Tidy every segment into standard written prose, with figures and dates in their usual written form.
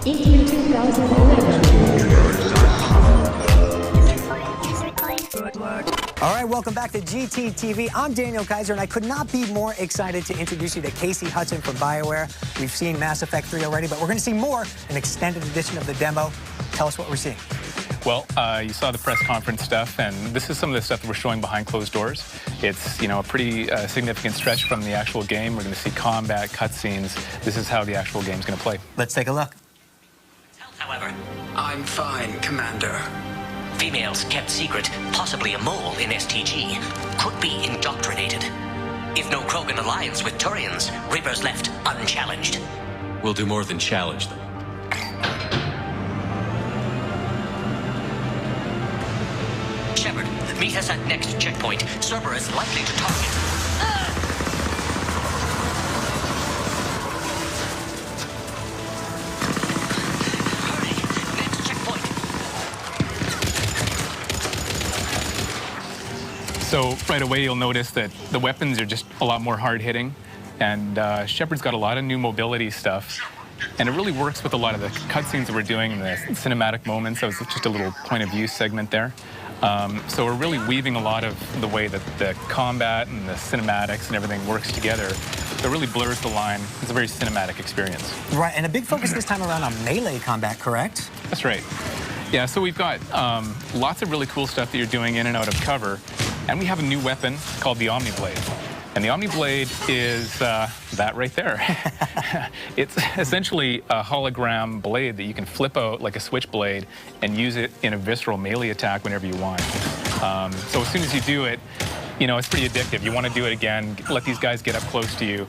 in 2011. All right, welcome back to GTTV. I'm Daniel Kaiser, and I could not be more excited to introduce you to Casey Hudson from BioWare. We've seen Mass Effect 3 already, but we're going to see more, an extended edition of the demo. Tell us what we're seeing. Well, you saw the press conference stuff, and this is some of the stuff that we're showing behind closed doors. It's, you know, a pretty significant stretch from the actual game. We're going to see combat, cutscenes. This is how the actual game's going to play. Let's take a look. However, I'm fine, Commander. females kept secret, possibly a mole in STG, could be indoctrinated. If no Krogan alliance with Turians, Reaper's left unchallenged. We'll do more than challenge them. Shepard, meet us at next checkpoint. Cerber is likely to target. Hurry! Next checkpoint. So right away, you'll notice that the weapons are just a lot more hard-hitting, and Shepard's got a lot of new mobility stuff, and it really works with a lot of the cutscenes that we're doing in the cinematic moments. That was just a little point-of-view segment there. So we're really weaving a lot of the way that the combat and the cinematics and everything works together. So it really blurs the line. It's a very cinematic experience. Right, and a big focus this time around on melee combat, correct? That's right. Yeah, so we've got lots of really cool stuff that you're doing in and out of cover. And we have a new weapon called the Omniblade. And the Omniblade is that right there. It's essentially a hologram blade that you can flip out like a switchblade and use it in a visceral melee attack whenever you want. So as soon as you do it, you know, it's pretty addictive. You want to do it again, let these guys get up close to you.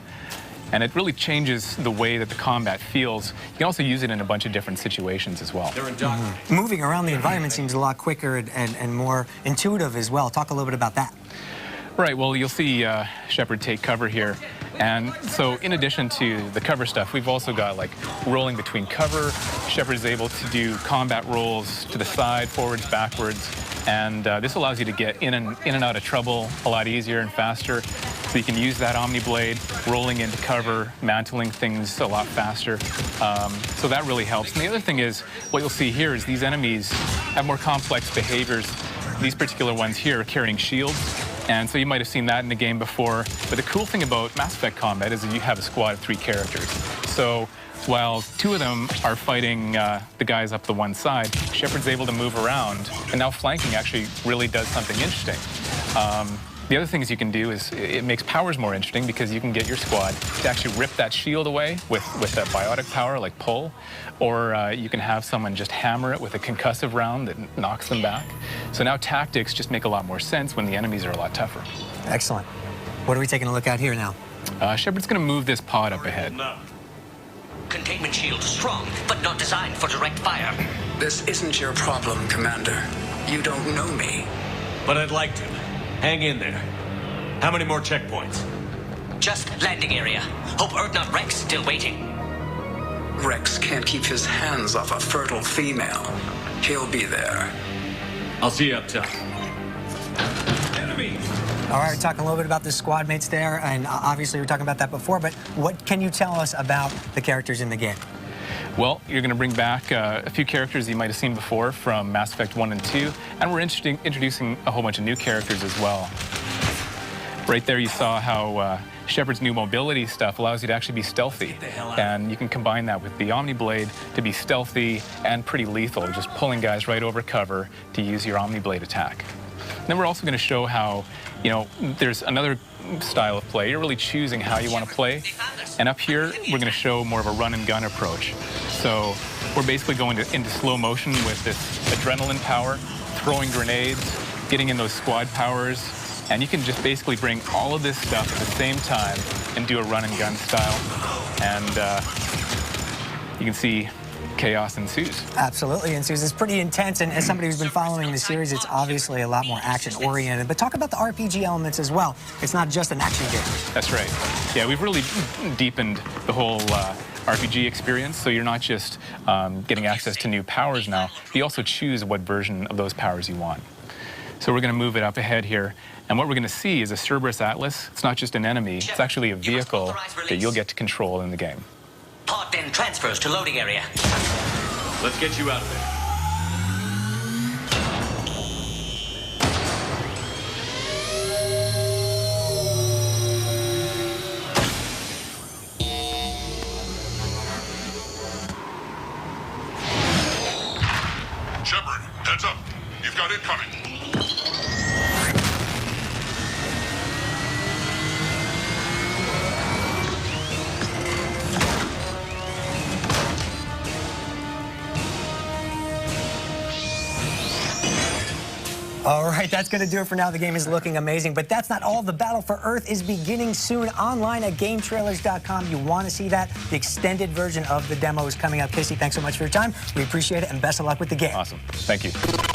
And it really changes the way that the combat feels. You can also use it in a bunch of different situations as well. Moving around the environment seems a lot quicker and more intuitive as well. Talk a little bit about that. Right, well, you'll see Shepard take cover here. And so in addition to the cover stuff, we've also got like rolling between cover. Shepard is able to do combat rolls to the side, forwards, backwards. And this allows you to get in and out of trouble a lot easier and faster. So you can use that Omniblade, rolling into cover, mantling things a lot faster. So that really helps. And the other thing is, what you'll see here is these enemies have more complex behaviors. These particular ones here are carrying shields. And so you might have seen that in the game before. But the cool thing about Mass Effect combat is that you have a squad of 3 characters. So while 2 of them are fighting the guys up the one side, Shepard's able to move around. And now flanking actually really does something interesting. The other things you can do is it makes powers more interesting because you can get your squad to actually rip that shield away with a biotic power like pull, or you can have someone just hammer it with a concussive round that knocks them back. So now tactics just make a lot more sense when the enemies are a lot tougher. Excellent. What are we taking a look at here now? Shepard's going to move this pod up ahead. Containment shield strong, but not designed for direct fire. This isn't your problem, Commander. You don't know me. But I'd like to. Hang in there. How many more checkpoints? Just landing area. Hope Urdnot Rex still waiting. Rex can't keep his hands off a fertile female. He'll be there. I'll see you up top. Enemy! All right, we're talking a little bit about the squad mates there, and obviously we were talking about that before, but what can you tell us about the characters in the game? Well, you're going to bring back a few characters you might have seen before from Mass Effect 1 and 2, and we're introducing a whole bunch of new characters as well. Right there you saw how Shepard's new mobility stuff allows you to actually be stealthy, and you can combine that with the Omniblade to be stealthy and pretty lethal, just pulling guys right over cover to use your Omniblade attack. And then we're also going to show how, you know, there's another style of play. You're really choosing how you want to play. And up here, we're going to show more of a run-and-gun approach. So we're basically going into slow motion with this adrenaline power, throwing grenades, getting in those squad powers, and you can just basically bring all of this stuff at the same time and do a run-and-gun style. And you can see chaos ensues. Absolutely ensues. It's pretty intense, and as somebody who's been following the series, it's obviously a lot more action-oriented. But talk about the RPG elements as well. It's not just an action game. That's right. Yeah, we've really deepened the whole RPG experience, so you're not just getting access to new powers now, you also choose what version of those powers you want. So we're going to move it up ahead here, and what we're going to see is a Cerberus Atlas. It's not just an enemy, it's actually a vehicle that you'll get to control in the game. Pod then transfers to loading area. Let's get you out of there. Shepard, heads up. You've got incoming. All right, that's going to do it for now. The game is looking amazing, but that's not all. The battle for Earth is beginning soon online at GameTrailers.com. You want to see that? The extended version of the demo is coming up. Casey, thanks so much for your time. We appreciate it, and best of luck with the game. Awesome. Thank you.